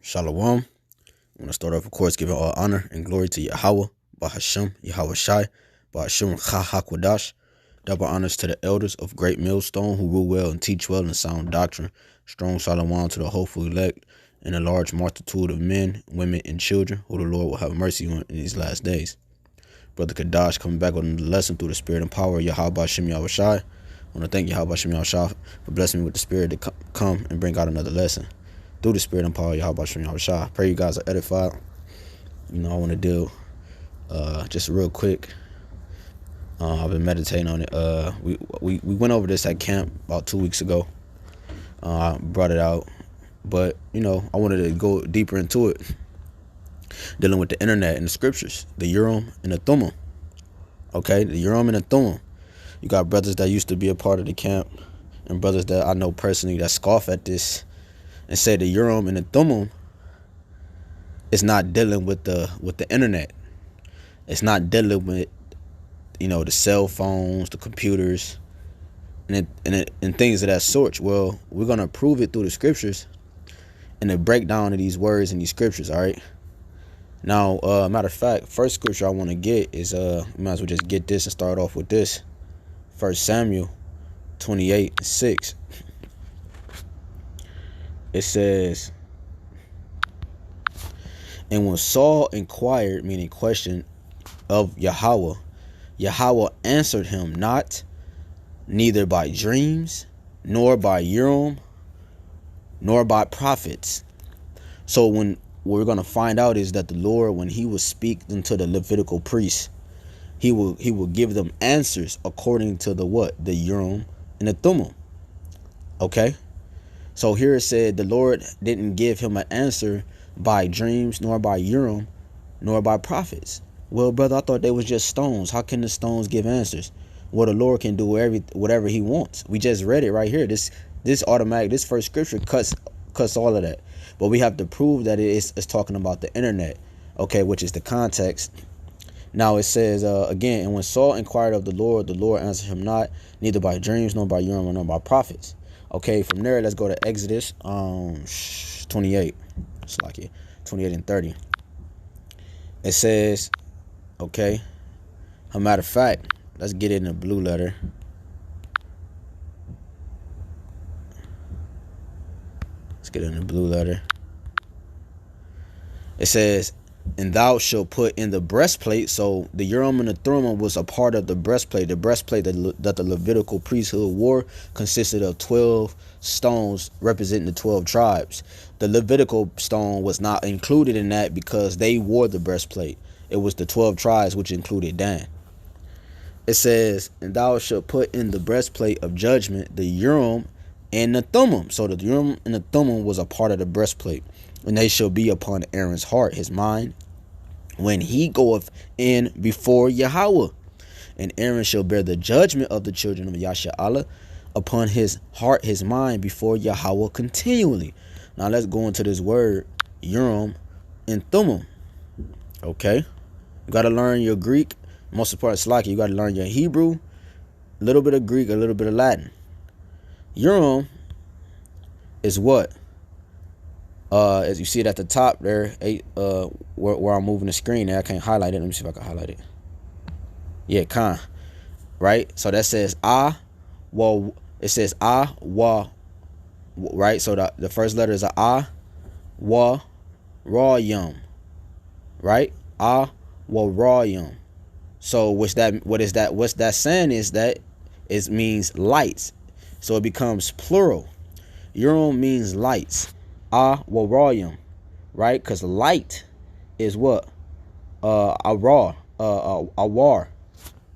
Shalom. I'm going to start off, of course, giving all honor and glory to YAHAWAH, BAHASHAM, YAHWEH, BAHASHAM, HAQADASH. Double honors to the elders of Great Millstone who rule well and teach well in sound doctrine. Strong shalom to the hopeful elect and a large multitude of men, women, and children who the Lord will have mercy on in these last days. Brother Kadash coming back with a lesson through the spirit and power of YAHWAH Yahushai. I want to thank YAHWAH Yahushai for blessing me with the spirit to come and bring out another lesson through the spirit and power of YAHWAH Yahushai. Pray you guys are edified. I want to do just real quick. I've been meditating on it. We went over this at camp about 2 weeks ago. I brought it out, but I wanted to go deeper into it, dealing with the internet and the scriptures, the Urum and the Thummim. Okay, the Urum and the Thummim. You got brothers that used to be a part of the camp, and brothers that I know personally that scoff at this and say the Urum and the Thummim is not dealing with the internet. It's not dealing with the cell phones, the computers, and things of that sort. Well, we're gonna prove it through the scriptures and the breakdown of these words in these scriptures. All right. Now, matter of fact, first scripture I want to get is might as well just get this and start off with this. 1 Samuel 28:6. It says, and when Saul inquired, meaning question, of YAHWAH, YAHWAH answered him not, neither by dreams, nor by Urum, nor by prophets. So what we're going to find out is that the Lord, when he will speak unto the Levitical priests, he will give them answers according to the Urum and the Thummim. Okay? So here it said the Lord didn't give him an answer by dreams, nor by Urum, nor by prophets. Well, brother, I thought they was just stones. How can the stones give answers? Well, the Lord can do whatever he wants. We just read it right here. This first scripture cuts all of that. But we have to prove that it's talking about the internet, okay, which is the context. Now it says, again, and when Saul inquired of the Lord answered him not, neither by dreams, nor by Urim, nor by prophets. Okay, from there, let's go to Exodus 28. It's like it, 28 and 30. It says, okay, a matter of fact, let's get it in the blue letter. Let's get it in the blue letter. It says, and thou shalt put in the breastplate. So the Urim and the Thummim was a part of the breastplate. The breastplate that the Levitical priesthood wore consisted of 12 stones representing the 12 tribes. The Levitical stone was not included in that because they wore the breastplate. It was the 12 tribes, which included Dan. It says, and thou shalt put in the breastplate of judgment the Urim and the Thummim. So the Urim and the Thummim was a part of the breastplate. And they shall be upon Aaron's heart, his mind, when he goeth in before YAHWAH. And Aaron shall bear the judgment of the children of Yasharahla upon his heart, his mind, before YAHWAH continually. Now let's go into this word, Urim and Thummim. Okay? You got to learn your Greek. Most important, it's like you got to learn your Hebrew, a little bit of Greek, a little bit of Latin. Urim is what? As you see it at the top there, where I'm moving the screen there, I can't highlight it. Let me see if I can highlight it. Yeah, right? So that says it says right? So the first letter is RAWCHAA, right? RAWCHAA. So what's that saying is that it means lights. So it becomes plural. Urim means lights. RAWCHAA, right? Because light is what? Awar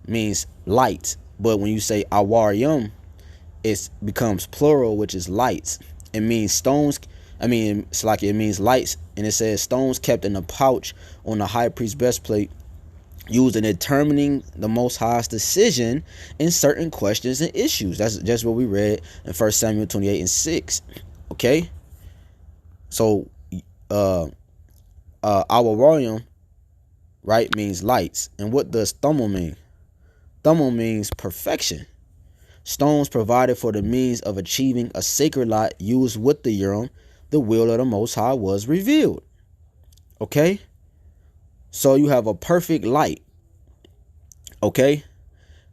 means light. But when you say awaryum, it becomes plural, which is lights. It means stones. It's like it means lights. And it says stones kept in a pouch on the high priest's breastplate, used in determining the Most High's decision in certain questions and issues. That's just what we read in 1 Samuel 28:6. Okay? So, Awaryum, right, means lights. And what does Thummim mean? Thummim means perfection. Stones provided for the means of achieving a sacred lot used with the Urim, the will of the Most High was revealed. Okay, so you have a perfect light. Okay,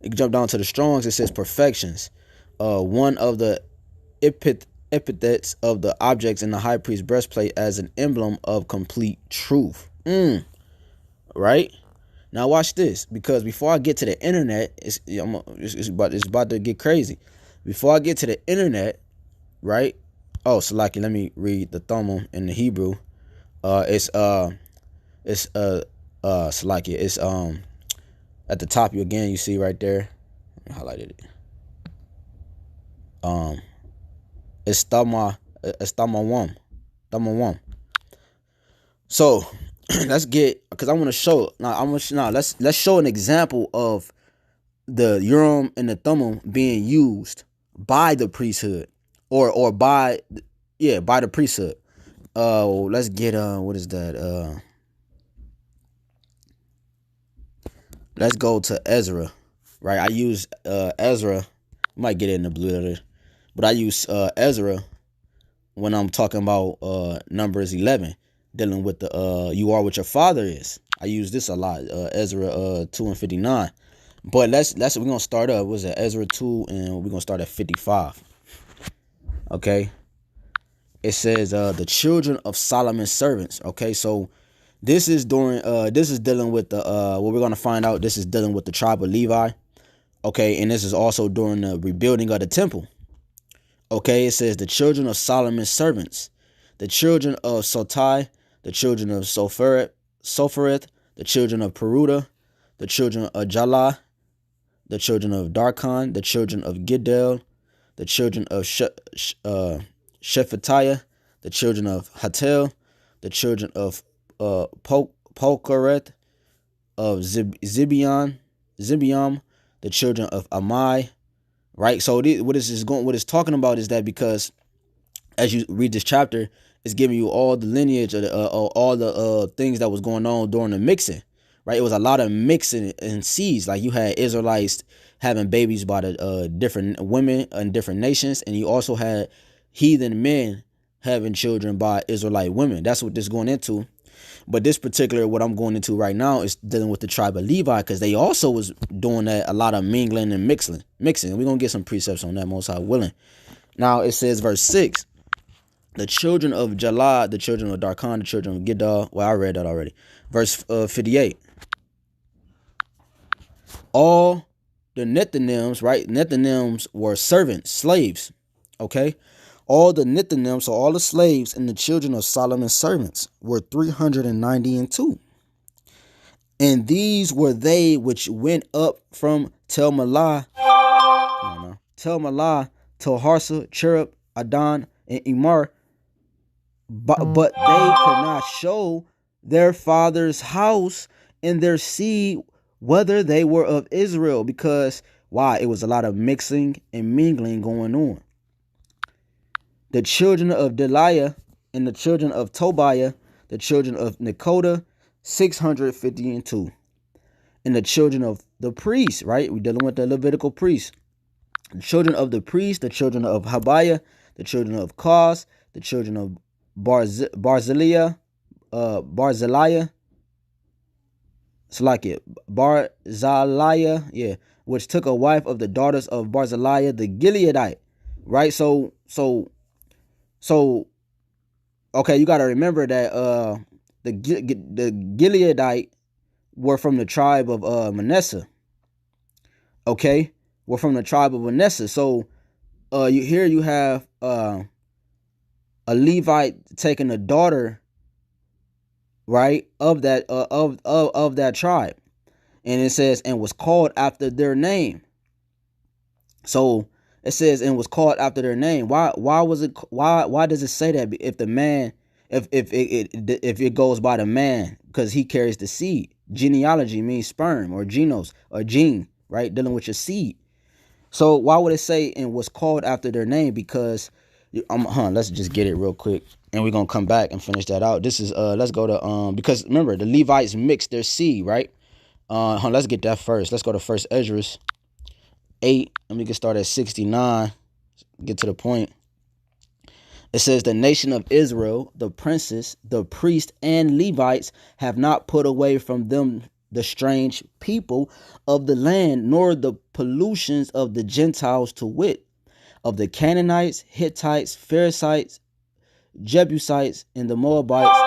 you jump down to the Strongs. It says perfections. One of the epithets of the objects in the high priest's breastplate as an emblem of complete truth. Right? Now watch this, because before I get to the internet, it's about to get crazy. Before I get to the internet, right? Oh, Salaki, let me read the Thummim in the Hebrew. It's Salaki, it's at the top you see right there. I highlighted it. It's Thummim. So let's get, because I want to show let's show an example of the Urum and the Thummim being used by the priesthood, or by the priesthood. Let's get what is that? Let's go to Ezra. Right, I use Ezra. I might get it in the blue letter, but I use Ezra when I'm talking about Numbers 11, dealing with the you are what your father is. I use this a lot, Ezra 2 and 59. But we're gonna start up. What's that? Ezra 2, and we're gonna start at 55. Okay. It says the children of Solomon's servants. Okay, so this is dealing with the what we're gonna find out. This is dealing with the tribe of Levi. Okay, and this is also during the rebuilding of the temple. Okay, it says the children of Solomon's servants, the children of Sotai, the children of Sophereth, the children of Peruda, the children of Jalah, the children of Darkon, the children of Giddel, the children of Shephatiah, the children of Hatel, the children of Pokereth, of Zibiam, the children of Amai. Right, so what it's talking about is that, because as you read this chapter, it's giving you all the lineage of all the things that was going on during the mixing. Right, it was a lot of mixing in seeds. Like, you had Israelites having babies by the different women in different nations, and you also had heathen men having children by Israelite women. That's what this is going into. But this particular, what I'm going into right now, is dealing with the tribe of Levi, because they also was doing that, a lot of mingling and mixing. We're going to get some precepts on that, Most High willing. Now, it says, verse 6, the children of Jalah, the children of Darkon, the children of Giddel. Well, I read that already. Verse 58. All the Nethinims, right? Nethinims were servants, slaves. Okay? All the Nethinims, so all the slaves and the children of Solomon's servants, were 392. And these were they which went up from Tel Melah, Tel-Harsa, Cherub, Adon, and Imar. But they could not show their father's house and their seed whether they were of Israel, because why? It was a lot of mixing and mingling going on. The children of Deliah and the children of Tobiah, the children of Nekoda, 652. And the children of the priests, right? We're dealing with the Levitical priests. The children of the priests, the children of Habiah, the children of Kos, the children of Barzillai, which took a wife of the daughters of Barzillai the Gileadite. Right? So okay, you got to remember that the Gileadite were from the tribe of Manasseh. Okay, were from the tribe of Manasseh. So you have a Levite taking a daughter, right, of that of that tribe, and it says, and was called after their name. So it says, and was called after their name. Why does it say that? If the man, if it goes by the man, because he carries the seed. Genealogy means sperm or genos or gene, right? Dealing with your seed. So why would it say and was called after their name? Because let's just get it real quick, and we're gonna come back and finish that out. This is let's go to because remember, the Levites mixed their seed, right? Let's get that first. Let's go to First Ezra 8, and we can start at 69. Get to the point. It says, the nation of Israel, the princes, the priests, and Levites have not put away from them the strange people of the land, nor the pollutions of the Gentiles, to wit, of the Canaanites, Hittites, Perizzites, Jebusites, and the Moabites,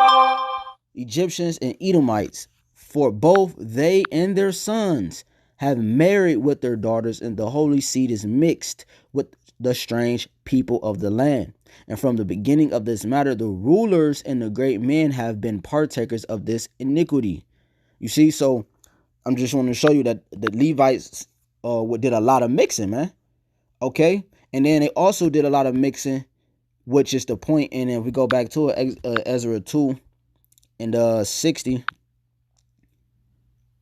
Egyptians, and Edomites. For both they and their sons have married with their daughters, and the holy seed is mixed with the strange people of the land. And from the beginning of this matter, the rulers and the great men have been partakers of this iniquity. You see, so I'm just want to show you that the Levites did a lot of mixing, man. Okay, and then they also did a lot of mixing, which is the point. And if we go back to it, Ezra 2 and 60,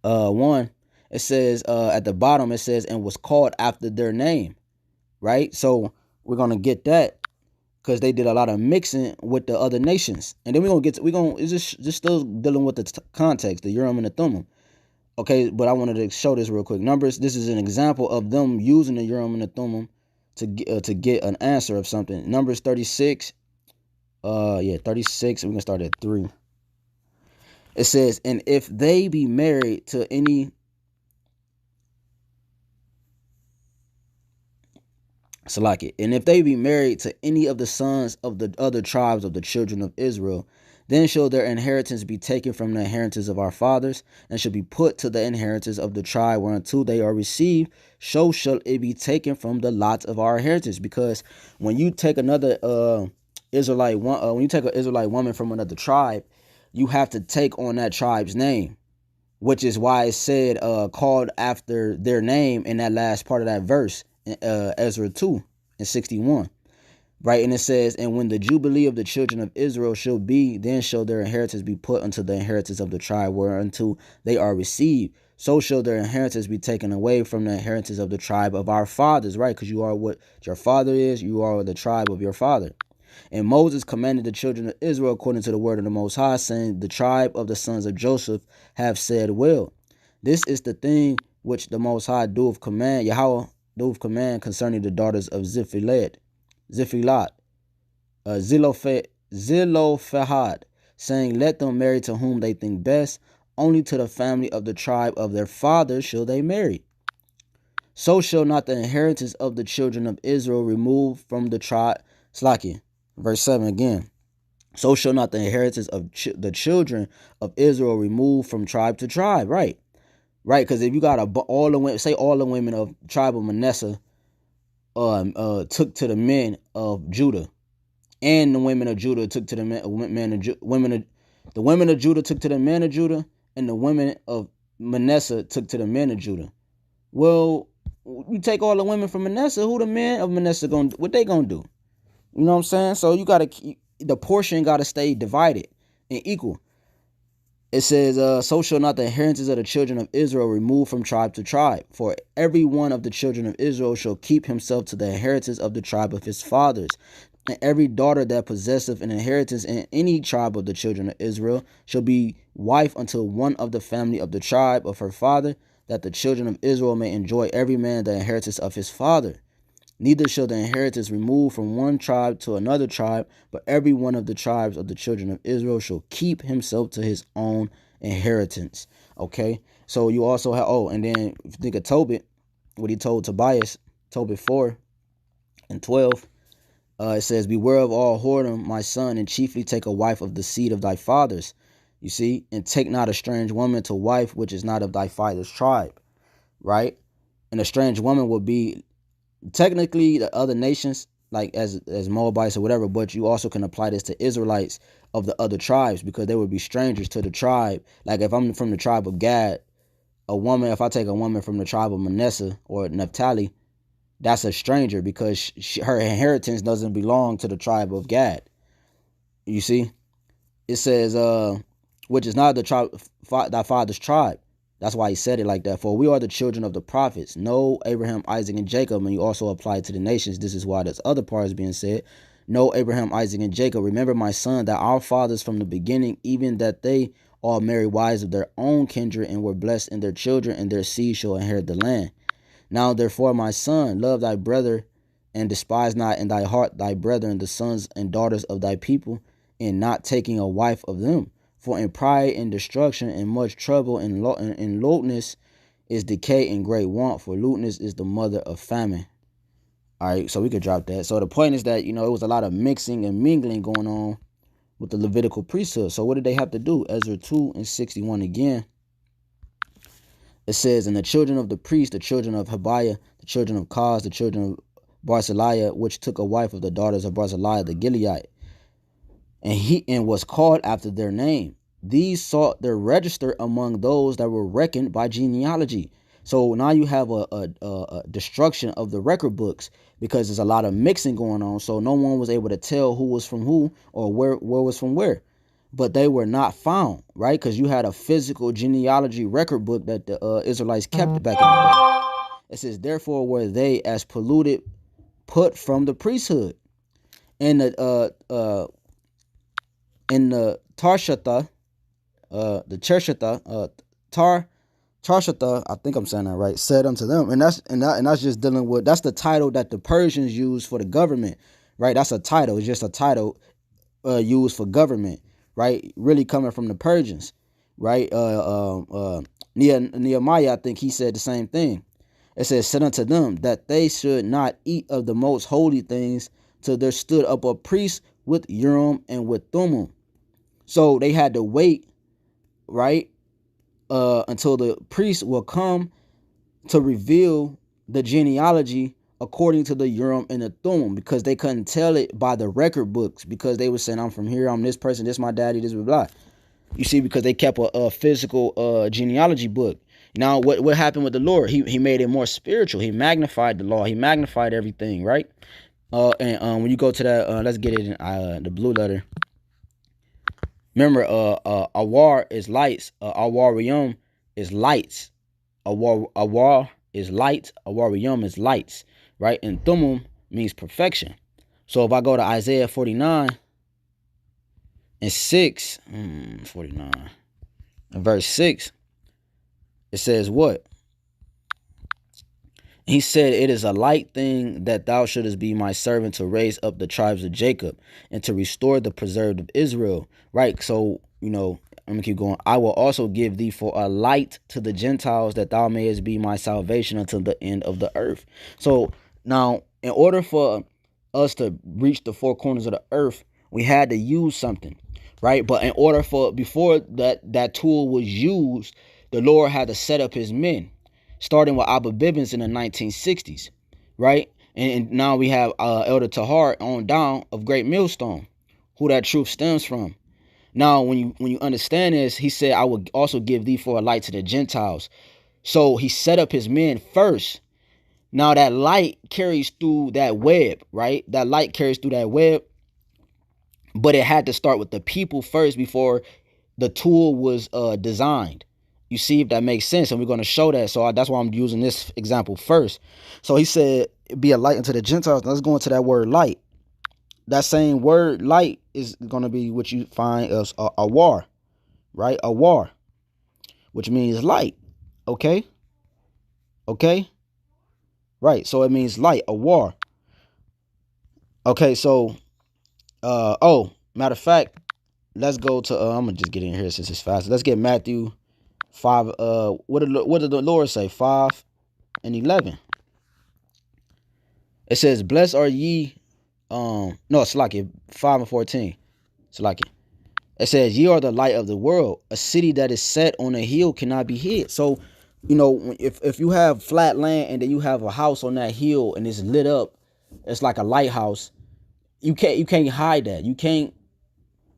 1, it says at the bottom, it says, and was called after their name, right? So we're gonna get that because they did a lot of mixing with the other nations, and then it's just still dealing with the context, the Urum and the Thummim. Okay, but I wanted to show this real quick. Numbers. This is an example of them using the Urum and the Thummim to get an answer of something. Numbers 36. 36. We're gonna start at 3. It says, and if they be married to any and if they be married to any of the sons of the other tribes of the children of Israel, then shall their inheritance be taken from the inheritance of our fathers, and shall be put to the inheritance of the tribe whereunto they are received. So shall it be taken from the lots of our inheritance. Because when you take another Israelite when you take an Israelite woman from another tribe, you have to take on that tribe's name, which is why it said called after their name in that last part of that verse, Ezra 2 and 61, right? And it says, and when the jubilee of the children of Israel shall be, then shall their inheritance be put unto the inheritance of the tribe whereunto they are received. So shall their inheritance be taken away from the inheritance of the tribe of our fathers, right? Because you are what your father is, you are the tribe of your father. And Moses commanded the children of Israel according to the word of the Most High, saying, the tribe of the sons of Joseph have said well. This is the thing which the Most High doeth command, Yahweh doeth command concerning the daughters of Ziphilat, Zelophehad, saying, let them marry to whom they think best, only to the family of the tribe of their fathers shall they marry. So shall not the inheritance of the children of Israel remove from the tribe. Verse 7 again. So shall not the inheritance of the children of Israel remove from tribe to tribe, right? Right, because if you got all the women of tribe of Manasseh took to the men of Judah, and the women of Judah took to the the women of Judah took to the men of Judah, and the women of Manasseh took to the men of Judah. Well, you take all the women from Manasseh, who the men of Manasseh what they gonna do? You know what I'm saying? So you gotta the portion gotta stay divided and equal. It says, so shall not the inheritance of the children of Israel remove from tribe to tribe. For every one of the children of Israel shall keep himself to the inheritance of the tribe of his fathers. And every daughter that possesseth an inheritance in any tribe of the children of Israel shall be wife unto one of the family of the tribe of her father, that the children of Israel may enjoy every man the inheritance of his father. Neither shall the inheritance remove from one tribe to another tribe, but every one of the tribes of the children of Israel shall keep himself to his own inheritance. Okay, so you also have, and then if you think of Tobit, what he told Tobias, Tobit 4 and 12, it says, beware of all whoredom, my son, and chiefly take a wife of the seed of thy fathers. You see, and take not a strange woman to wife, which is not of thy father's tribe, right? And a strange woman will be technically the other nations, like as Moabites or whatever, but you also can apply this to Israelites of the other tribes, because they would be strangers to the tribe. Like if I'm from the tribe of Gad, if I take a woman from the tribe of Manasseh or Naphtali, that's a stranger, because her inheritance doesn't belong to the tribe of Gad. You see, it says, which is not the tribe, thy father's tribe. That's why he said it like that. For we are the children of the prophets. Know Abraham, Isaac, and Jacob. And you also apply it to the nations. This is why this other part is being said. Know Abraham, Isaac, and Jacob. Remember, my son, that our fathers from the beginning, even that they all married wives of their own kindred, and were blessed in their children, and their seed shall inherit the land. Now, therefore, my son, love thy brother and despise not in thy heart thy brethren, the sons and daughters of thy people, in not taking a wife of them. For in pride and destruction and much trouble and lewdness is decay and great want, for lewdness is the mother of famine. All right, so we could drop that. So the point is that, it was a lot of mixing and mingling going on with the Levitical priesthood. So what did they have to do? Ezra 2:61 again. It says, and the children of the priest, the children of Habiah, the children of Kaz, the children of Barzillai, which took a wife of the daughters of Barzillai the Gileadite, and was called after their name. These sought their register among those that were reckoned by genealogy. So now you have a destruction of the record books, because there's a lot of mixing going on. So no one was able to tell who was from who, or where was from where. But they were not found, right? Because you had a physical genealogy record book that the Israelites kept back in the day. It says, therefore were they as polluted put from the priesthood. And the Tarshatha, the Chershatha, Tarshatha, I think I'm saying that right, said unto them, and that's just dealing with, that's the title that the Persians use for the government, right? That's a title. It's just a title used for government, right? Really coming from the Persians, right? Nehemiah, I think he said the same thing. It says, said unto them that they should not eat of the most holy things till there stood up a priest with Urum and with Thummim. So they had to wait, right, until the priest will come to reveal the genealogy according to the Urum and the Thummim, because they couldn't tell it by the record books, because they were saying, I'm from here, I'm this person, this my daddy, this blah blah. You see, because they kept a physical genealogy book. Now, what happened with the Lord? He made it more spiritual. He magnified the law. He magnified everything, right? And when you go to that, let's get it in the blue letter. Remember, awar is lights. Awariyum is lights. Awar is light. Awariyum is lights, right? And Thummim means perfection. So if I go to Isaiah 49 and 6, 49 and verse 6, it says what? He said, it is a light thing that thou shouldest be my servant to raise up the tribes of Jacob and to restore the preserved of Israel. Right. So, I'm going to keep going. I will also give thee for a light to the Gentiles, that thou mayest be my salvation until the end of the earth. So now, in order for us to reach the four corners of the earth, we had to use something. Right. But in order before that tool was used, the Lord had to set up his men, starting with Abba Bibbins in the 1960s, right? And now we have Elder Tahar on down of Great Millstone, who that truth stems from. Now, when you understand this, he said, I will also give thee for a light to the Gentiles. So he set up his men first. Now that light carries through that web, right? That light carries through that web, but it had to start with the people first before the tool was designed. You see if that makes sense, and we're going to show that. So that's why I'm using this example first. So he said, be a light unto the Gentiles. Let's go into that word light. That same word light is going to be what you find as awar, right? Awar, which means light. Okay. Right. So it means light, awar. Okay. So, matter of fact, let's go to, I'm going to just get in here since it's fast. Let's get Matthew 5, what did the Lord say? 5 and 11. It says, blessed are ye, it's like it, 5 and 14. It's like it. It says, ye are the light of the world. A city that is set on a hill cannot be hid. So, if you have flat land and then you have a house on that hill and it's lit up, it's like a lighthouse. You can't hide that. You can't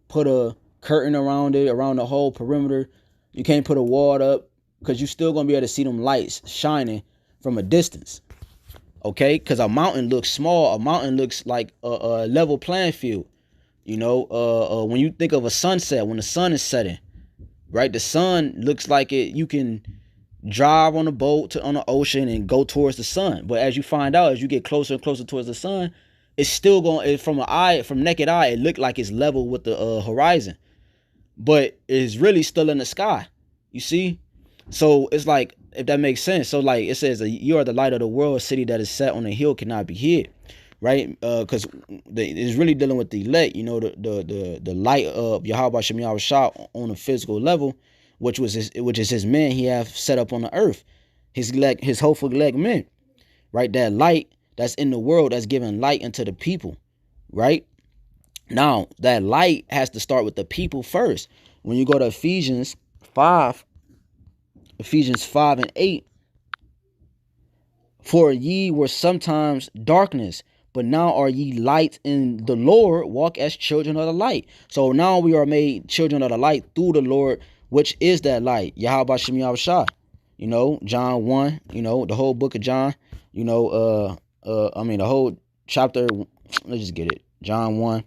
put a curtain around it, around the whole perimeter. You can't put a wall up, because you're still going to be able to see them lights shining from a distance. Okay? Because a mountain looks small. A mountain looks like a level playing field. When you think of a sunset, when the sun is setting, right? The sun looks like it. You can drive on a boat on the ocean and go towards the sun. But as you find out, as you get closer and closer towards the sun, it's still going, from naked eye, it looked like it's level with the horizon. But it's really still in the sky, you see? So it's like, if that makes sense. So like it says, you are the light of the world, a city that is set on a hill cannot be hid. right? Because it's really dealing with the elect, you know, the light of YAHWAH on a physical level, which is his men he have set up on the earth, his hopeful elect men, right? That light that's in the world that's giving light into the people, right? Now that light has to start with the people first. When you go to Ephesians 5 and 8, for ye were sometimes darkness, but now are ye light in the Lord, walk as children of the light. So now we are made children of the light through the Lord, which is that light. YAHWAH. You know, John 1, you know, the whole book of John, you know, the whole chapter, let's just get it. John 1.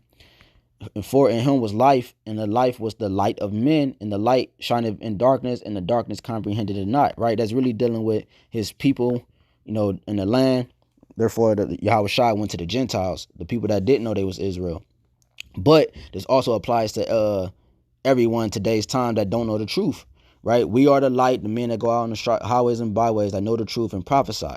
And for in him was life, and the life was the light of men, and the light shineth in darkness, and the darkness comprehended it not. Right? That's really dealing with his people, you know, in the land. Therefore, the Yahawashi went to the Gentiles, the people that didn't know they was Israel. But this also applies to everyone today's time that don't know the truth. Right? We are the light, the men that go out on the highways and byways that know the truth and prophesy.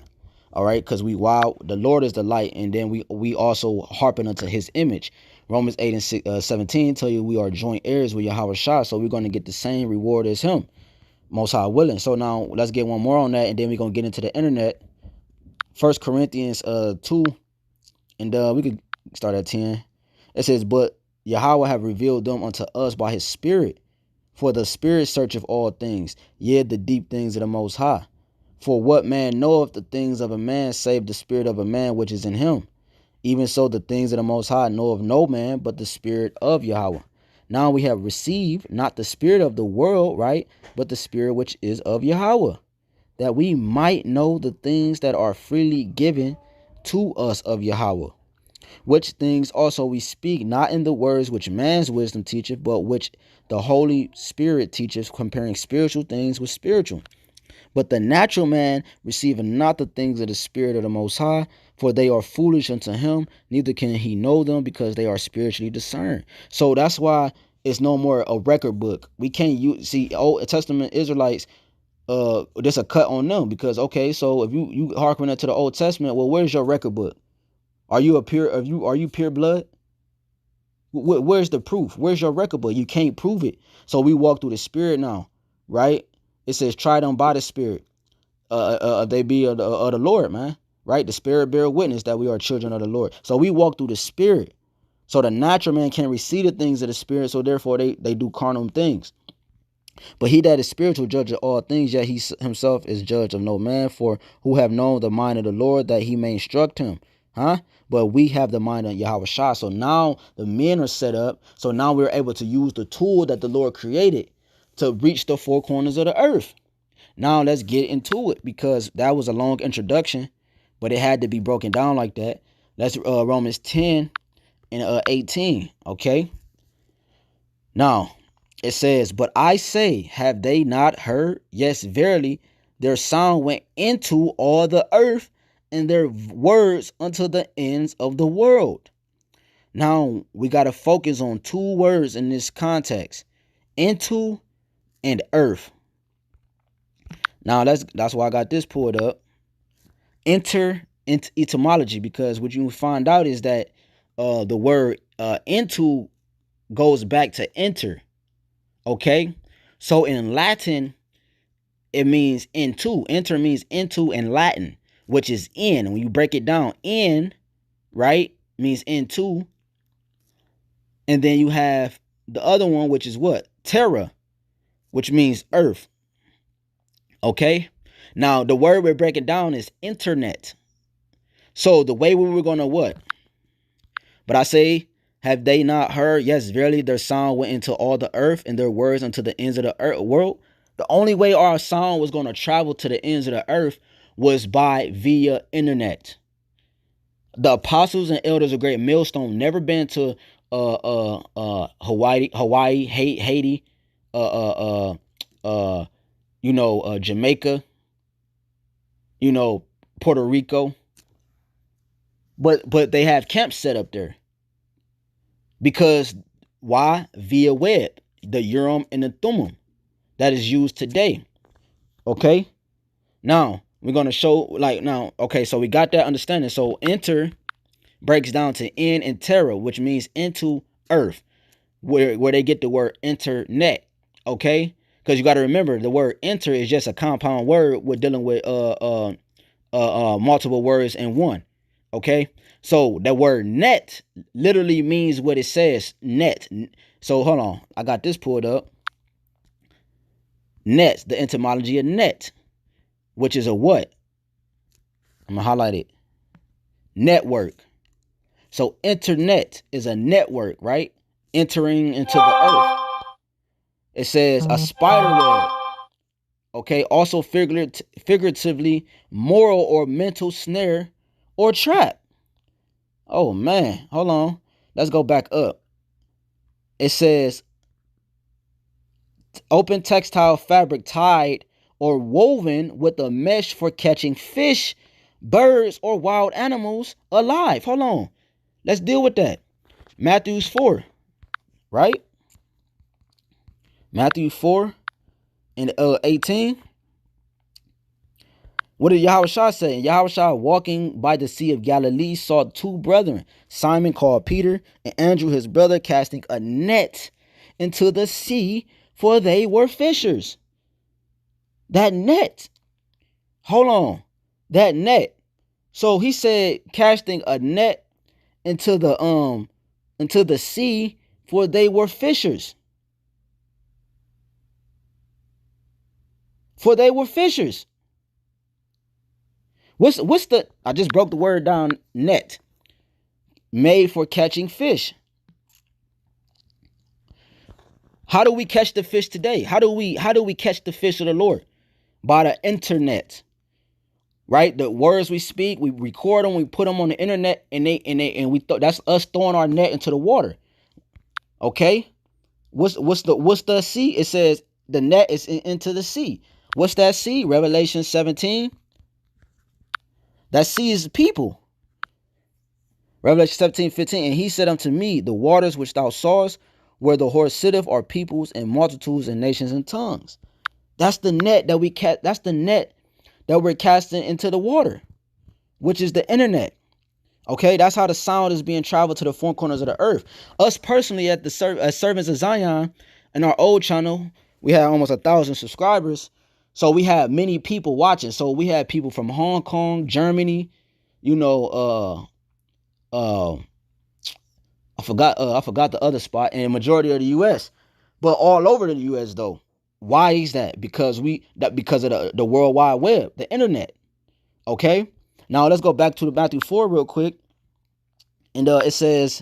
All right, because while the Lord is the light, and then we also harpen unto his image. Romans 8 and 17 tell you we are joint heirs with Yahawashi, so we're going to get the same reward as him, most high willing. So now let's get one more on that, and then we're going to get into the internet. 1 Corinthians 2, and we could start at 10. It says, but Yahweh have revealed them unto us by his spirit, for the spirit searcheth all things, yea, the deep things of the most high. For what man knoweth the things of a man, save the spirit of a man which is in him? Even so, the things of the Most High know of no man but the spirit of Yahweh. Now we have received not the spirit of the world, right, but the spirit which is of Yahweh, that we might know the things that are freely given to us of Yahweh. Which things also we speak, not in the words which man's wisdom teacheth, but which the Holy Spirit teacheth, comparing spiritual things with spiritual. But the natural man receiveth not the things of the Spirit of the Most High, for they are foolish unto him, neither can he know them, because they are spiritually discerned. So that's why it's no more a record book. We can't see Old Testament Israelites, there's a cut on them, because okay, so if you hearken to the Old Testament, well, where's your record book? Are you pure blood? Where's the proof? Where's your record book? You can't prove it. So we walk through the Spirit now, right? It says, try them by the Spirit. They be of the Lord, man. Right? The Spirit bear witness that we are children of the Lord. So we walk through the Spirit. So the natural man can't receive the things of the Spirit. So therefore they do carnal things. But he that is spiritual judge of all things, yet he himself is judge of no man. For who have known the mind of the Lord, that he may instruct him? But we have the mind of Yahweh. So now the men are set up. So now we're able to use the tool that the Lord created to reach the four corners of the earth. Now let's get into it, because that was a long introduction, but it had to be broken down like that. Let's Romans 10 and 18. Okay. Now it says, but I say, have they not heard? Yes, verily, their sound went into all the earth, and their words unto the ends of the world. Now we got to focus on two words in this context: into and earth. Now that's why I got this pulled up. Enter into etymology, because what you find out is that the word into goes back to enter. Okay, so in Latin it means into. Enter means into in Latin, which is in. When you break it down, in, right, means into. And then you have the other one, which is what? Terra, which means earth. Okay, now the word we're breaking down is internet. So the way we were going to what? But I say, have they not heard? Yes, verily, their sound went into all the earth, and their words unto the ends of the earth world. The only way our sound was going to travel to the ends of the earth was via internet. The apostles and elders of Great Millstone never been to Hawaii, Haiti, Jamaica, Puerto Rico. But they have camps set up there. Because why? Via web, the Urum and the Thummim that is used today. Okay. Now we're gonna show okay. So we got that understanding. So enter breaks down to in and terra, which means into earth, where they get the word internet. Okay, because you got to remember the word enter is just a compound word. We're dealing with multiple words in one. Okay, so the word net literally means what it says, net. So hold on, I got this pulled up. Net, the etymology of net, which is a what? I'm gonna highlight it. Network. So internet is a network, right? Entering into the earth. It says a spider web. Okay, also figuratively moral or mental snare or trap. Oh man, hold on. Let's go back up. It says open textile fabric tied or woven with a mesh for catching fish, birds, or wild animals alive. Hold on. Let's deal with that. Matthew 4, right? Matthew 4 and 18. What did Yahawaah say? Yahawaah, walking by the Sea of Galilee, saw two brethren, Simon called Peter, and Andrew his brother, casting a net into the sea, for they were fishers. That net. Hold on. That net. So he said casting a net into the sea, for they were fishers. For they were fishers. What's the, I just broke the word down, net. Made for catching fish. How do we catch the fish today? How do we catch the fish of the Lord? By the internet. Right? The words we speak, we record them, we put them on the internet, and that's us throwing our net into the water. Okay? What's the sea? It says the net is into the sea. What's that sea? Revelation 17. That sea is people. Revelation 17:15. And he said unto me, the waters which thou sawest, where the horse sitteth, are peoples and multitudes and nations and tongues. That's the net that we catch. That's the net that we're casting into the water, which is the internet. Okay, that's how the sound is being traveled to the four corners of the earth. Us personally, at the as servants of Zion, in our old channel, we had almost 1,000 subscribers. So we had many people watching. So we had people from Hong Kong, Germany, I forgot the other spot, and the majority of the US, but all over the US though. Why is that? Because of the World Wide Web, the internet. Okay. Now let's go back to the Matthew 4 real quick. And it says,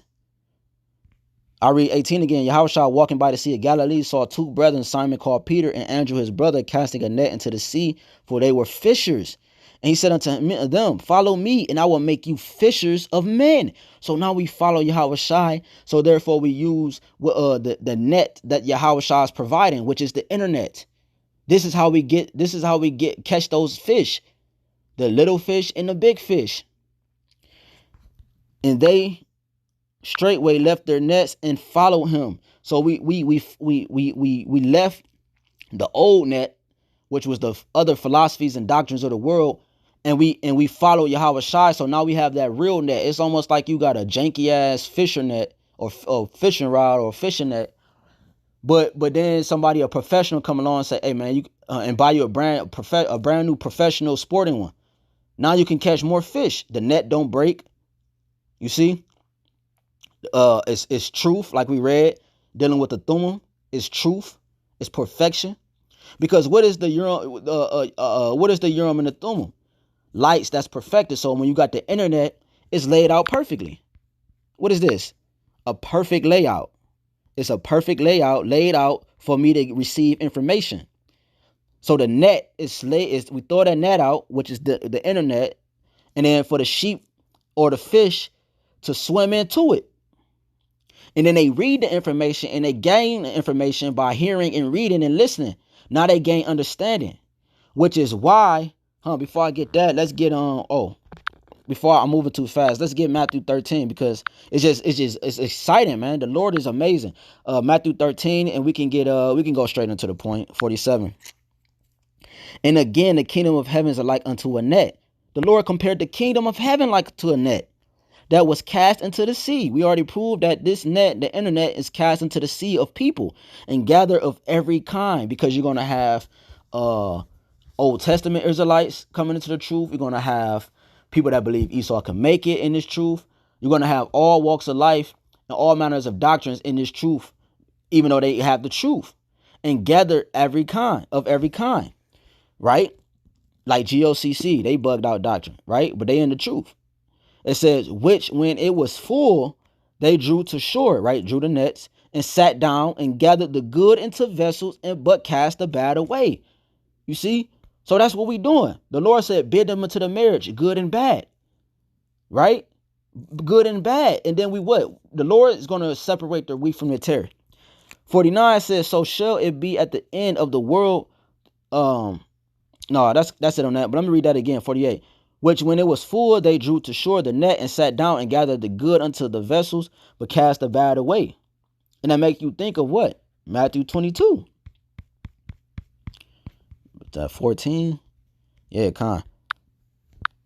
I read 18 again. Yahawaah, walking by the Sea of Galilee, saw two brethren, Simon called Peter, and Andrew his brother, casting a net into the sea, for they were fishers. And he said unto them, follow me, and I will make you fishers of men. So now we follow Yahawaah. So therefore we use the net that Yahawaah is providing, which is the internet. This is how we catch those fish, the little fish and the big fish. And they straightway left their nets and followed him. So we left the old net, which was the other philosophies and doctrines of the world, and we follow Yahawaah. So now we have that real net. It's almost like you got a janky ass fisher net or fishing rod or fishing net, but then somebody, a professional, come along and say, hey man, you and buy you a brand new professional sporting one. Now you can catch more fish. The net don't break. You see, it's truth, like we read, dealing with the Thummim. It's truth. It's perfection. Because what is the Urum? What is the Urum and the Thummim? Lights that's perfected. So when you got the internet, it's laid out perfectly. What is this? A perfect layout. It's a perfect layout laid out for me to receive information. So the net we throw that net out, which is the internet, and then for the sheep or the fish to swim into it. And then they read the information, and they gain the information by hearing and reading and listening. Now they gain understanding, which is why, before I get that, let's get on, before I'm moving too fast, let's get Matthew 13, because it's exciting, man. The Lord is amazing. Matthew 13, and we can go straight into the point, 47. And again, the kingdom of heaven is like unto a net. The Lord compared the kingdom of heaven like to a net. that was cast into the sea. We already proved that this net, the internet, is cast into the sea of people and gather of every kind, because you're going to have Old Testament Israelites coming into the truth. You're going to have people that believe Esau can make it in this truth. You're going to have all walks of life and all manners of doctrines in this truth, even though they have the truth, and gather every kind, right? Like GOCC, they bugged out doctrine, right? But they in the truth. It says, which when it was full, they drew to shore, right? Drew the nets and sat down and gathered the good into vessels, but cast the bad away. You see? So that's what we doing. The Lord said, bid them into the marriage, good and bad, right? Good and bad. And then we what? The Lord is going to separate the wheat from the tare. 49 says, so shall it be at the end of the world. No, that's it on that. But let me read that again. 48. Which when it was full, they drew to shore the net and sat down and gathered the good unto the vessels, but cast the bad away. And that make you think of what? Matthew 22. 14. Yeah,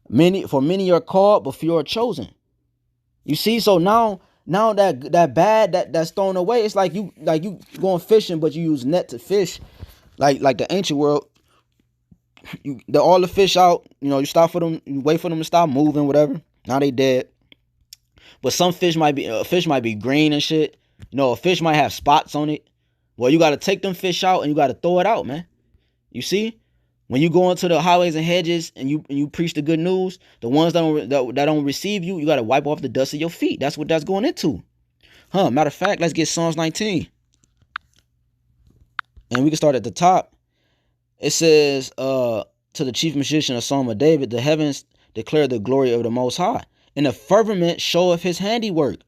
many are called, but few are chosen. You see, so now that bad that's thrown away, it's like you going fishing, but you use net to fish, like the ancient world. All the fish out, you stop for them, you wait for them to stop moving, whatever. Now they dead. But some fish might be green and shit. A fish might have spots on it. Well, you got to take them fish out and you got to throw it out, man. You see, when you go into the highways and hedges and you preach the good news, the ones that don't receive you, you got to wipe off the dust of your feet. That's what that's going into. Matter of fact, let's get Psalms 19, and we can start at the top. It says, to the chief musician, a psalm of David, the heavens declare the glory of the Most High, and the firmament showeth his handiwork.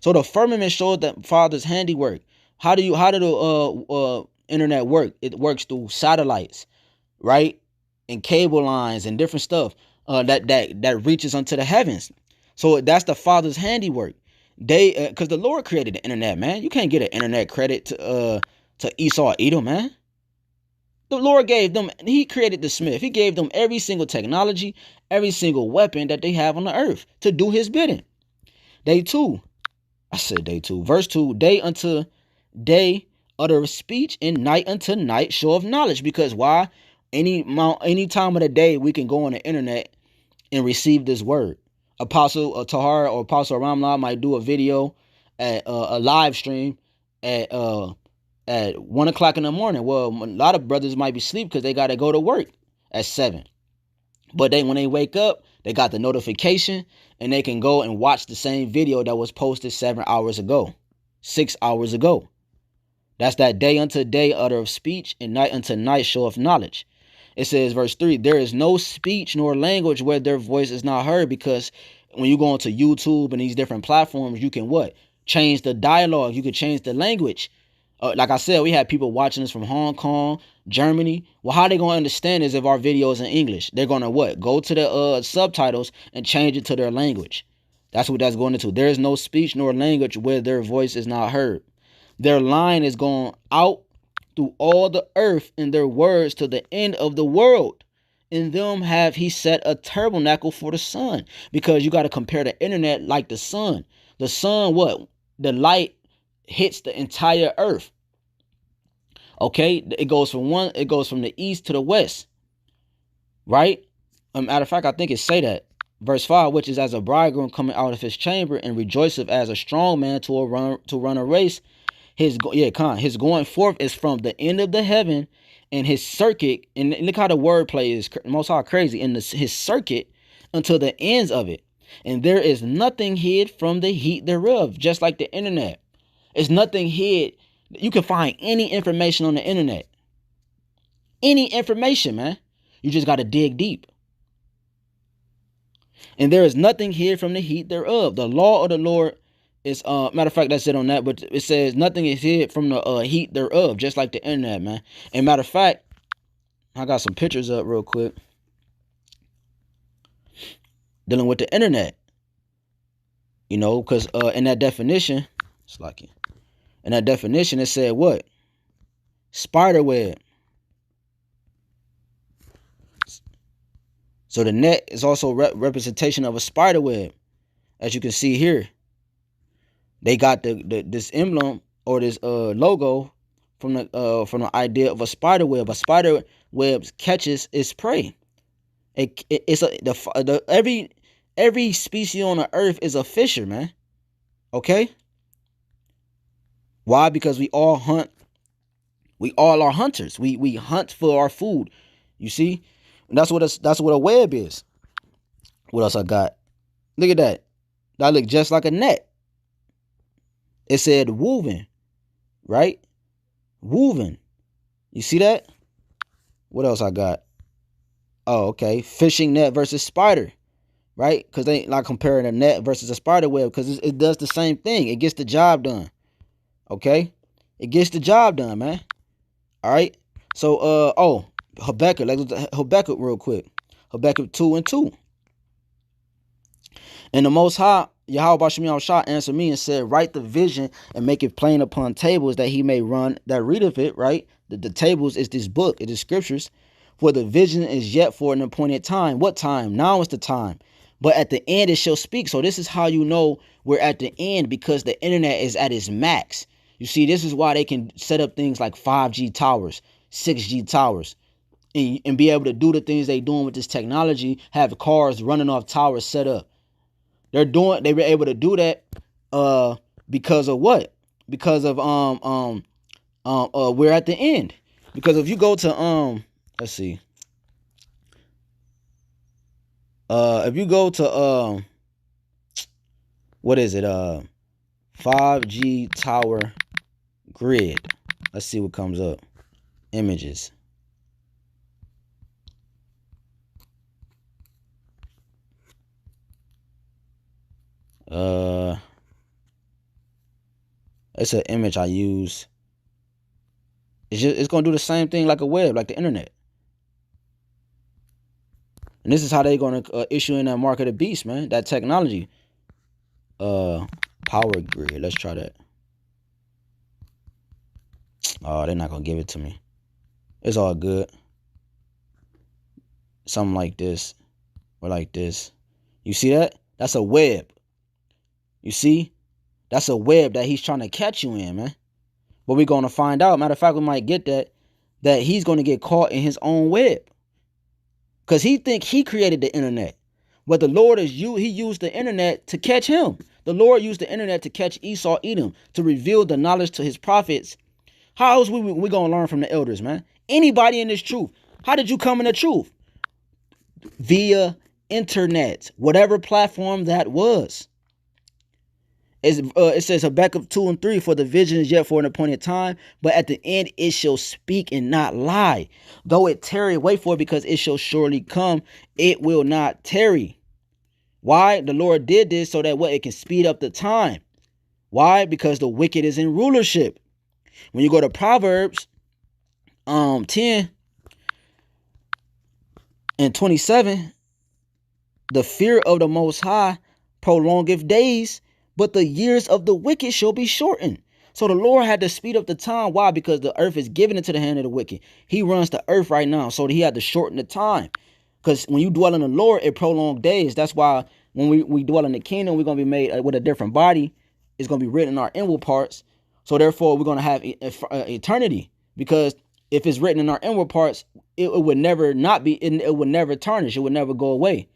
So the firmament showeth the Father's handiwork. How did the internet work? It works through satellites, right, and cable lines and different stuff that reaches unto the heavens. So that's the Father's handiwork. They because the Lord created the internet, man. You can't get an internet credit to Esau Edom, man. The Lord gave them, he created the smith. He gave them every single technology, every single weapon that they have on the earth to do his bidding. Day 2. I said day 2. Verse 2. Day unto day utter speech, and night unto night show of knowledge. Because why? Any time of the day we can go on the internet and receive this word. Apostle Tahar or Apostle Ramla might do a video at a live stream at 1 o'clock in the morning. Well, a lot of brothers might be asleep because they got to go to work at 7. But when they wake up, they got the notification and they can go and watch the same video that was posted 7 hours ago, 6 hours ago. That's that day unto day utter of speech, and night unto night show of knowledge. It says, verse 3, there is no speech nor language where their voice is not heard, because when you go into YouTube and these different platforms, you can what? Change the dialogue. You can change the language. Like I said, we had people watching us from Hong Kong, Germany. Well, how they going to understand is if our video is in English. They're going to what? Go to the subtitles and change it to their language. That's what that's going into. There is no speech nor language where their voice is not heard. Their line is going out through all the earth, and their words to the end of the world. In them have he set a tabernacle for the sun. Because you got to compare the internet like the sun. The sun, what? The light hits the entire earth. Okay, it goes from the east to the west, right? Matter of fact, I think it say that verse 5, which is as a bridegroom coming out of his chamber and rejoiceth as a strong man to run a race. His going forth is from the end of the heaven, and his circuit, and look how the wordplay is most all crazy, in his circuit until the ends of it. And there is nothing hid from the heat thereof, just like the internet. It's nothing hid. You can find any information on the internet. Any information, man. You just got to dig deep. And there is nothing hid from the heat thereof. The law of the Lord is, matter of fact, that's it on that. But it says nothing is hid from the heat thereof, just like the internet, man. And matter of fact, I got some pictures up real quick dealing with the internet. Because in that definition, it's like it. In that definition, it said what? Spider web. So the net is also representation of a spider web. as you can see here, they got this emblem or this logo from the idea of a spider web. A spider web catches its prey. Every species on the earth is a fisher, man. Okay? Why? Because we all hunt. We all are hunters. We hunt for our food. You see? And that's what a web is. What else I got? Look at that. That look just like a net. It said woven, right? Woven. You see that? What else I got? Oh, okay. Fishing net versus spider, right? Because they like comparing a net versus a spider web because it does the same thing. It gets the job done. Okay? It gets the job done, man. All right? So, Habakkuk. Let's look at Habakkuk real quick. Habakkuk 2:2. And the Most High, YAHWAH answered me and said, write the vision and make it plain upon tables that he may run that readeth it, right? The tables is this book, it is scriptures. For the vision is yet for an appointed time. What time? Now is the time. But at the end it shall speak. So this is how you know we're at the end, because the internet is at its max. You see, this is why they can set up things like 5G towers, 6G towers, and be able to do the things they doing with this technology, have cars running off towers set up. They were able to do that because of what? Because of we're at the end. Because if you go to let's see. If you go to what is it? 5G tower grid. Let's see what comes up. Images. It's an image I use. It's gonna do the same thing like a web, like the internet. And this is how they're gonna issue in that mark of the beast, man. That technology. Power grid. Let's try that. Oh, they're not gonna give it to me. It's all good. Something like this, or like this. You see that? That's a web. You see? That's a web that he's trying to catch you in, man. But we're going to find out. Matter of fact, we might get that he's going to get caught in his own web. Because he think he created the internet. But the Lord he used the internet to catch him. The Lord used the internet to catch Esau, Edom, to reveal the knowledge to his prophets. How else we going to learn from the elders, man? Anybody in this truth. How did you come in the truth? Via internet. Whatever platform that was. It says Habakkuk 2:3, for the vision is yet for an appointed time, but at the end it shall speak and not lie. Though it tarry, wait for it, because it shall surely come. It will not tarry. Why? The Lord did this so that what? It can speed up the time. Why? Because the wicked is in rulership. When you go to Proverbs 10:27, the fear of the Most High prolongeth days, but the years of the wicked shall be shortened. So the Lord had to speed up the time. Why? Because the earth is given into the hand of the wicked. He runs the earth right now. So he had to shorten the time. Because when you dwell in the Lord, it prolongs days. That's why when we dwell in the kingdom, we're going to be made with a different body. It's going to be written in our inward parts. So therefore, we're going to have eternity. Because if it's written in our inward parts, it would never not be, it would never tarnish. It would never go away.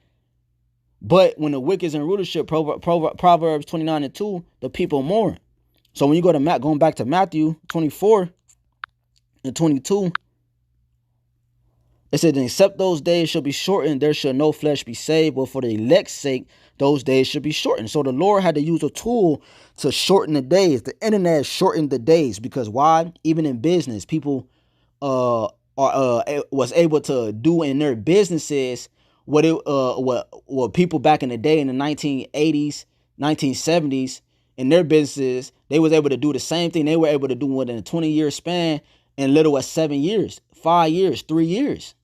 But when the wicked is in rulership, Proverbs 29:2, the people mourn. So when you go to going back to Matthew 24:22, it said, except those days shall be shortened, there shall no flesh be saved, but for the elect's sake, those days should be shortened. So the Lord had to use a tool to shorten the days. The internet shortened the days because why? Even in business, people was able to do in their businesses what people back in the day in the 1980s, 1970s in their businesses, they was able to do the same thing. They were able to do within a 20-year span in little as 7 years, 5 years, 3 years.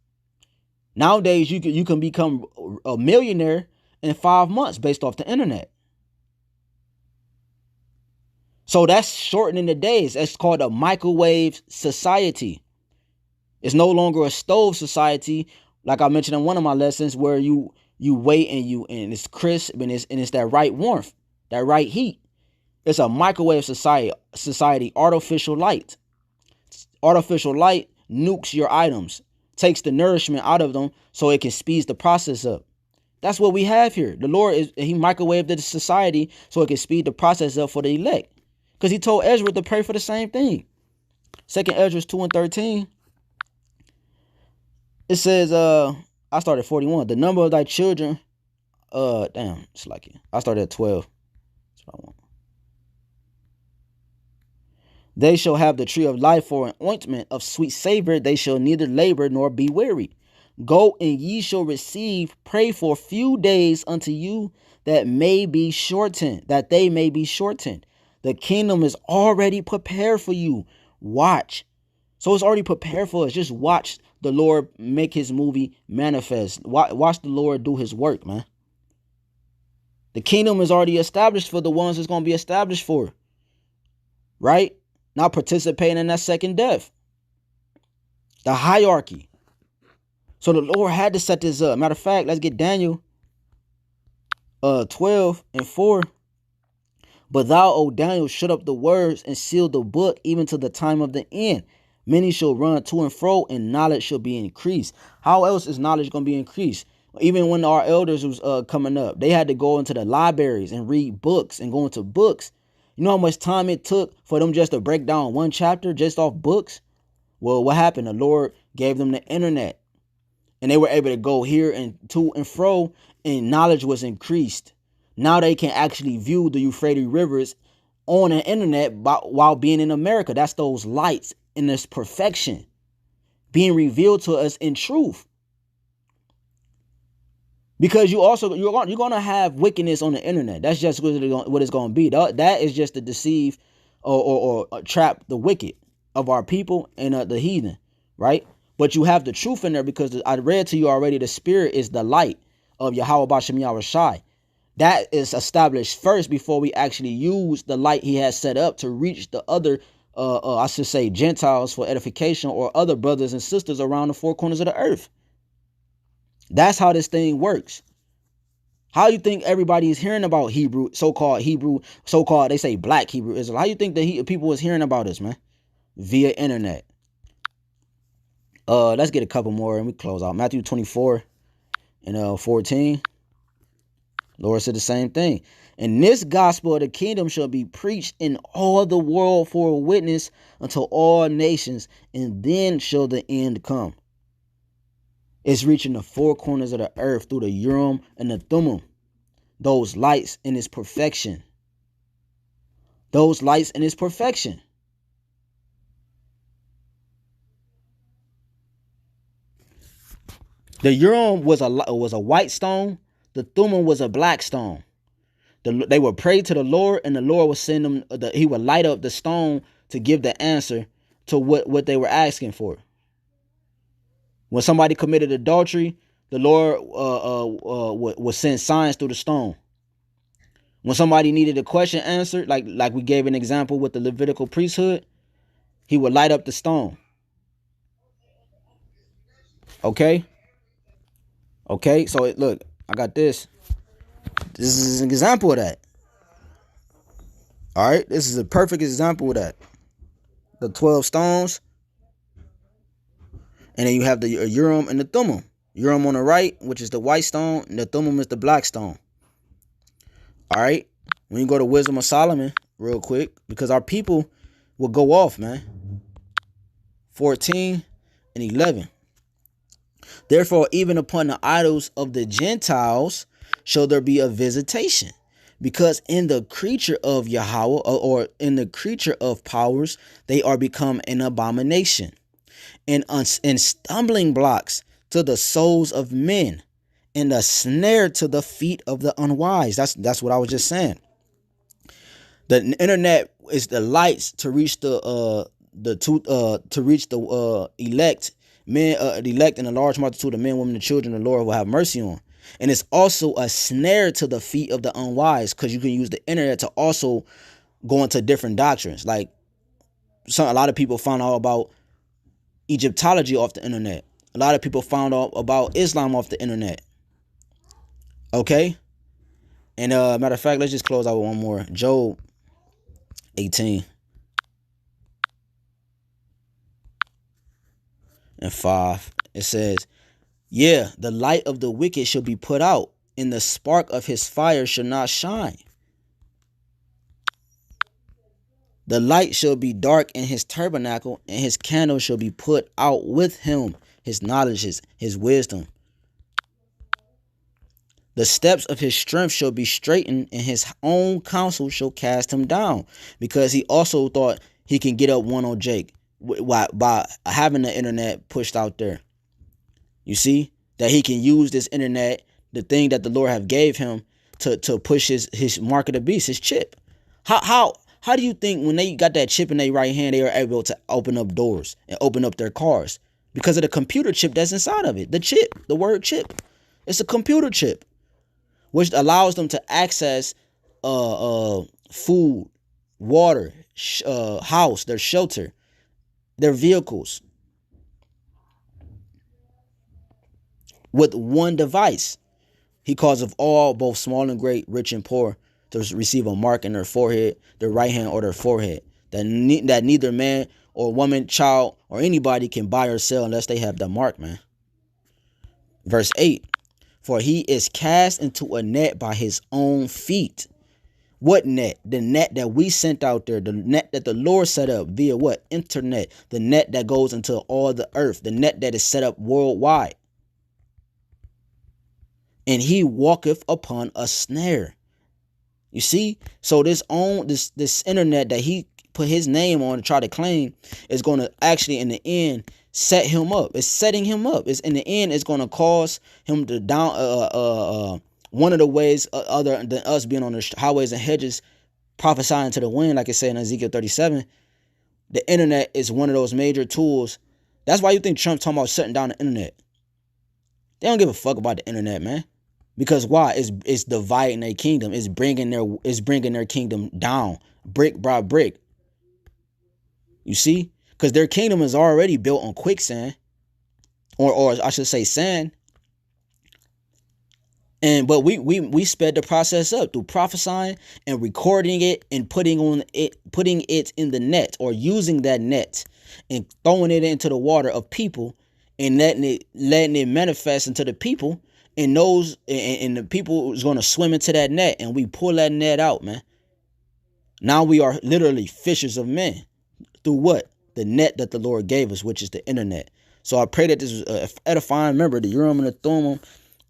Nowadays, you can become a millionaire in 5 months based off the internet. So that's shortening the days. That's called a microwave society. It's no longer a stove society, like I mentioned in one of my lessons, where you You wait and it's crisp and it's that right warmth, that right heat. It's a microwave society, artificial light. Artificial light nukes your items, takes the nourishment out of them so it can speed the process up. That's what we have here. The Lord he microwaved the society so it can speed the process up for the elect. Because he told Ezra to pray for the same thing. 2nd Ezra 2:13. It says, I started 41. The number of thy children, it's like it. I started at 12. That's what I want. They shall have the tree of life for an ointment of sweet savor. They shall neither labor nor be weary. Go and ye shall receive. Pray for a few days unto you that may be shortened, that they may be shortened. The kingdom is already prepared for you. Watch. So it's already prepared for us. Just watch the Lord make his movie manifest. Watch the Lord do his work, man. The kingdom is already established for the ones it's going to be established for. Right? Not participating in that second death. The hierarchy. So the Lord had to set this up. Matter of fact, let's get Daniel 12:4. But thou, O Daniel, shut up the words and seal the book even to the time of the end. Many shall run to and fro, and knowledge shall be increased. How else is knowledge going to be increased? Even when our elders was coming up, they had to go into the libraries and read books and go into books. You know how much time it took for them just to break down one chapter just off books? Well, what happened? The Lord gave them the internet, and they were able to go here and to and fro, and knowledge was increased. Now they can actually view the Euphrates rivers on the internet while being in America. That's those lights in this perfection being revealed to us in truth. Because you're going to have wickedness on the internet. That's just what it's going to be. That is just to deceive or trap the wicked of our people and the heathen, right? But you have the truth in there because I read to you already. The spirit is the light of Yahawah BAHASHAM Yahawashi. That is established first before we actually use the light he has set up to reach the other, I should say, Gentiles for edification or other brothers and sisters around the four corners of the earth. That's how this thing works. How you think everybody is hearing about so-called, they say black Hebrew Israel. How you think the people is hearing about us, man? Via internet. Let's get a couple more and we close out. Matthew 24:14. Lord said the same thing. And this gospel of the kingdom shall be preached in all the world for a witness unto all nations, and then shall the end come. It's reaching the four corners of the earth through the Urum and the Thummim. Those lights in its perfection. Those lights in its perfection. The Urum was a white stone. The Thummim was a black stone. They would pray to the Lord, and the Lord would send them. He would light up the stone to give the answer to what they were asking for. When somebody committed adultery, the Lord would send signs through the stone. When somebody needed a question answered, like we gave an example with the Levitical priesthood, he would light up the stone. Okay? Okay, so look, I got this. This is an example of that. All right, this is a perfect example of that. The 12 stones. And then you have the Urum and the Thummim. Urum on the right, which is the white stone, and the Thummim is the black stone. All right, when you go to Wisdom of Solomon, real quick, because our people will go off, man. 14:11. Therefore, even upon the idols of the Gentiles shall there be a visitation, because in the creature of Yahawah, or in the creature of powers, they are become an abomination and stumbling blocks to the souls of men, and a snare to the feet of the unwise. That's what I was just saying. The internet is the lights to reach the elect men, the elect, and a large multitude of men, women, and children the Lord will have mercy on. And it's also a snare to the feet of the unwise, because you can use the internet to also go into different doctrines. Like a lot of people found out about Egyptology off the internet. A lot of people found out about Islam off the internet. Okay? And matter of fact, let's just close out with one more. Job 18 and 5. It says, yeah, the light of the wicked shall be put out, and the spark of his fire shall not shine. The light shall be dark in his tabernacle, and his candle shall be put out with him, his knowledge, his wisdom. The steps of his strength shall be straightened, and his own counsel shall cast him down, because he also thought he can get up one on Jake by having the internet pushed out there. You see that he can use this internet, the thing that the Lord have gave him, to push his mark of the beast, his chip. How do you think when they got that chip in their right hand, they are able to open up doors and open up their cars? Because of the computer chip that's inside of it. The chip, the word chip. It's a computer chip, which allows them to access food, water, house, their shelter, their vehicles, with one device. He causeth all, both small and great, rich and poor, to receive a mark in their forehead, their right hand or their forehead, that neither man or woman, child, or anybody can buy or sell unless they have the mark, man. Verse 8, for he is cast into a net by his own feet. What net? The net that we sent out there, the net that the Lord set up via what? Internet. The net that goes into all the earth, the net that is set up worldwide. And he walketh upon a snare. You see? So this internet that he put his name on to try to claim is going to actually in the end set him up. It's setting him up. It's in the end it's going to cause him to down one of the ways other than us being on the highways and hedges prophesying to the wind, like it said in Ezekiel 37. The internet is one of those major tools. That's why you think Trump's talking about shutting down the internet. They don't give a fuck about the internet, man. Because why? It's dividing their kingdom. It's bringing their kingdom down brick by brick. You see? Because their kingdom is already built on quicksand, or I should say sand. But we sped the process up through prophesying and recording it and putting it in the net, or using that net and throwing it into the water of people and letting it manifest into the people. And the people is going to swim into that net, and we pull that net out, man. Now we are literally fishers of men through what? The net that the Lord gave us, which is the internet. So I pray that this is edifying. Remember, the Urum and the Thummim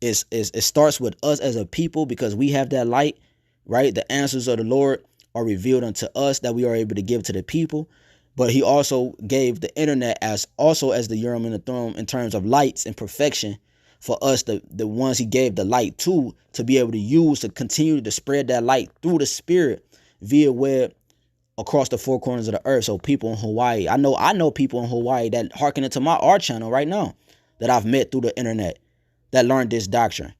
it starts with us as a people, because we have that light, right? The answers of the Lord are revealed unto us that we are able to give to the people. But he also gave the internet as the Urum and the Thummim in terms of lights and perfection, for us, the ones he gave the light to be able to use to continue to spread that light through the spirit via web across the four corners of the earth. So people in Hawaii, I know people in Hawaii that hearken into our channel right now, that I've met through the internet, that learned this doctrine.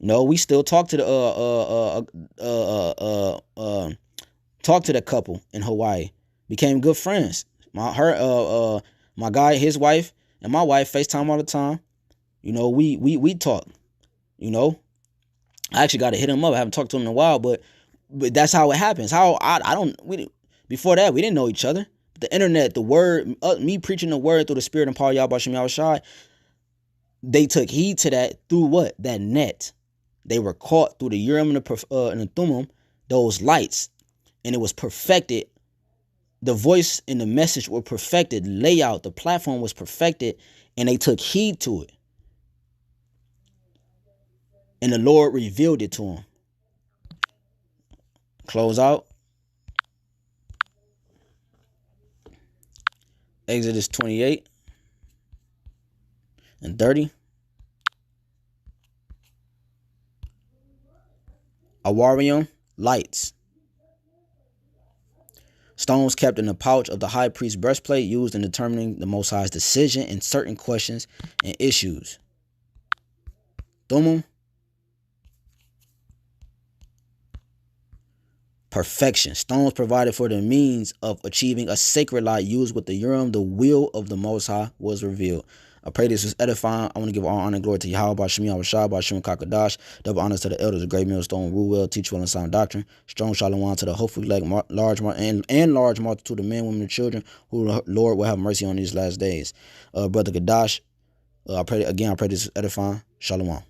No, we still talk to the couple in Hawaii. Became good friends. My guy, his wife, and my wife FaceTime all the time. You know, we talk. You know, I actually got to hit him up. I haven't talked to him in a while, but that's how it happens. Before that, we didn't know each other. The internet, the word, me preaching the word through the spirit and power BAHASHAM YAHAWAH, they took heed to that through what? That net. They were caught through the Urum and the Thummim, those lights, and it was perfected. The voice and the message were perfected. Layout, the platform was perfected, and they took heed to it. And the Lord revealed it to him. Close out. Exodus 28 and 30. REUP, lights. Stones kept in the pouch of the high priest's breastplate, used in determining the Most High's decision in certain questions and issues. Thummim, perfection. Stones provided for the means of achieving a sacred light used with the Urum. The will of the Most High was revealed. I pray this is edifying. I want to give all honor and glory to Yahawah, BAHASHAM, YAHAWAH, BAHASHAM, HAQADASH. Double honors to the elders of Great Millstone, rule well, teach well, and sound doctrine. Strong shalom to the hopefully like large multitude of men, women, and children who the Lord will have mercy on these last days. Brother Gadash, I pray this is edifying. Shalom.